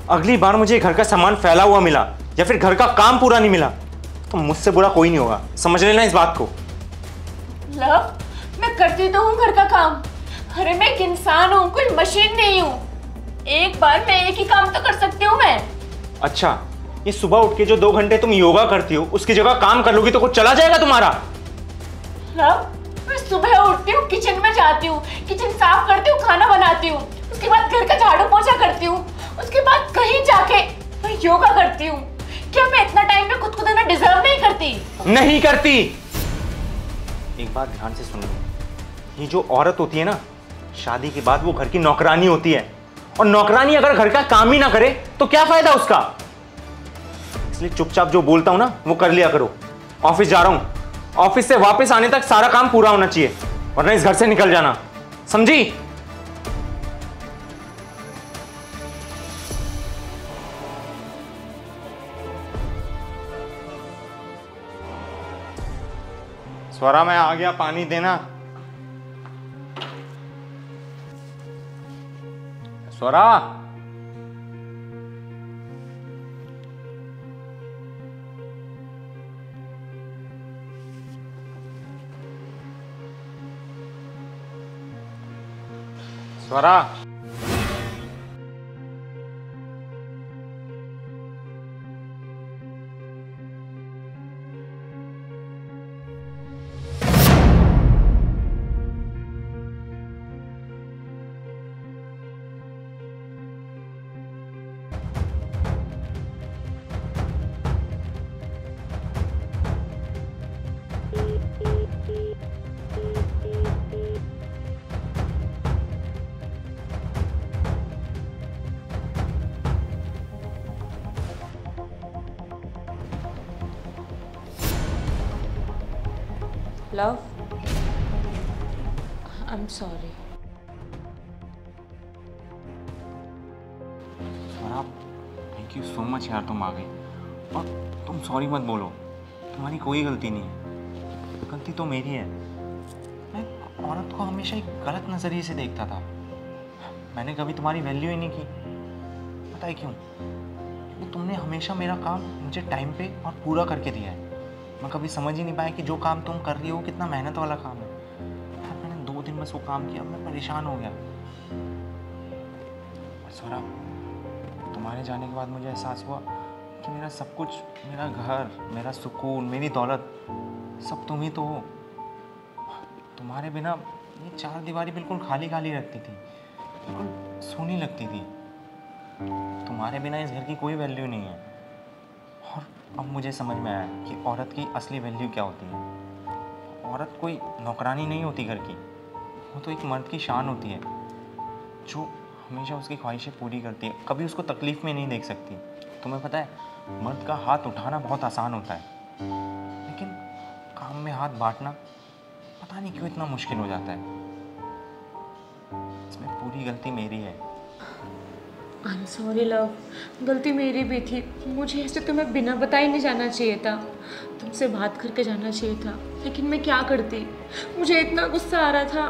अगली बार मुझे घर का सामान फैला हुआ मिला या फिर घर का काम पूरा नहीं मिला तो मुझसे बुरा कोई नहीं होगा, समझ लेना इस बात को। लव, मैं करती तो हूँ घर का काम। अरे मैं एक इंसान हूँ, कोई मशीन नहीं हूँ। एक बार में एक ही काम तो कर सकती हूँ मैं। अच्छा, ये सुबह उठ के जो 2 घंटे तुम योगा करती हो उसकी जगह काम कर लोगी तो कुछ चला जाएगा तुम्हारा? लव, मैं सुबह उठती हूँ, किचन में जाती हूँ, किचन साफ करती हूँ, खाना बनाती हूँ, उसके बाद घर का झाड़ू पोछा करती हूँ, उसके बाद कहीं जाके मैं योगा करती हूँ। क्या मैं इतना टाइम में खुद को देना डिजर्व नहीं करती? नहीं करती। एक बात ध्यान से सुन लो, ये जो औरत होती है ना, शादी के बाद वो घर की नौकरानी होती है, और नौकरानी अगर घर का काम ही ना करे तो क्या फायदा उसका। इसलिए चुपचाप जो बोलता हूं ना वो कर लिया करो। ऑफिस जा रहा हूं, ऑफिस से वापस आने तक सारा काम पूरा होना चाहिए, वरना इस घर से निकल जाना, समझी? स्वरा, मैं आ गया, पानी देना। Swara, Swara, love, I am sorry. Swara, thank you so much यार, तुम आ गई। और तुम सॉरी मत बोलो, तुम्हारी कोई गलती नहीं है, गलती तो मेरी है। मैं औरत को हमेशा एक गलत नज़रिए से देखता था। मैंने कभी तुम्हारी वैल्यू ही नहीं की। पता है क्यों? क्योंकि तुमने हमेशा मेरा काम मुझे टाइम पे और पूरा करके दिया है। मैं कभी समझ ही नहीं पाया कि जो काम तुम कर रही हो कितना मेहनत वाला काम है। यार मैंने 2 दिन बस वो काम किया, मैं परेशान हो गया। स्वरा, तुम्हारे जाने के बाद मुझे एहसास हुआ कि मेरा सब कुछ, मेरा घर, मेरा सुकून, मेरी दौलत, सब तुम ही तो हो। तुम्हारे बिना ये 4 दीवारी बिल्कुल खाली खाली लगती थी, बिल्कुल सूनी लगती थी। तुम्हारे बिना इस घर की कोई वैल्यू नहीं है। और अब मुझे समझ में आया कि औरत की असली वैल्यू क्या होती है। औरत कोई नौकरानी नहीं होती घर की, वो तो एक मर्द की शान होती है जो हमेशा उसकी ख्वाहिशें पूरी करती है, कभी उसको तकलीफ़ में नहीं देख सकती। तुम्हें पता है, मर्द का हाथ उठाना बहुत आसान होता है, लेकिन काम में हाथ बांटना पता नहीं क्यों इतना मुश्किल हो जाता है। इसमें पूरी गलती मेरी है। आई एम सॉरी लव, गलती मेरी भी थी। मुझे ऐसे तुम्हें बिना बताए नहीं जाना चाहिए था, तुमसे बात करके जाना चाहिए था, लेकिन मैं क्या करती। मुझे इतना गुस्सा आ रहा था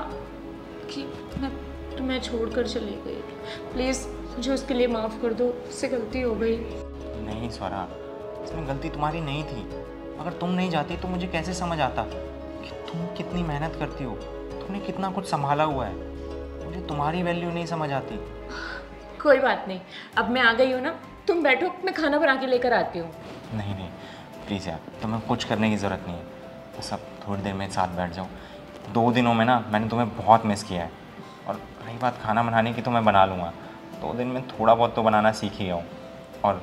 कि मैं तुम्हें छोड़कर चली गई। प्लीज़ मुझे उसके लिए माफ़ कर दो, उससे गलती हो गई। नहीं स्वरा, इसमें गलती तुम्हारी नहीं थी। अगर तुम नहीं जाती तो मुझे कैसे समझ आता कि तुम कितनी मेहनत करती हो, तुमने कितना कुछ संभाला हुआ है। मुझे तुम्हारी वैल्यू नहीं समझ आती। कोई बात नहीं, अब मैं आ गई हूँ ना, तुम बैठो, मैं खाना बना के लेकर आती हूँ। नहीं नहीं, प्लीज़ यार, तुम्हें कुछ करने की ज़रूरत नहीं है, बस अब थोड़ी देर में साथ बैठ जाओ। 2 दिनों में ना मैंने तुम्हें बहुत मिस किया है। और रही बात खाना बनाने की, तो मैं बना लूँगा। 2 दिन में थोड़ा बहुत तो बनाना सीख ही गया हूँ। और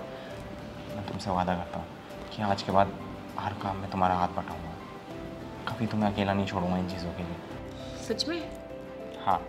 मैं तुमसे वादा करता हूँ कि आज के बाद हर काम में तुम्हारा हाथ बटाऊँगा, कभी तुम्हें अकेला नहीं छोड़ूंगा इन चीज़ों के लिए। सच में? हाँ।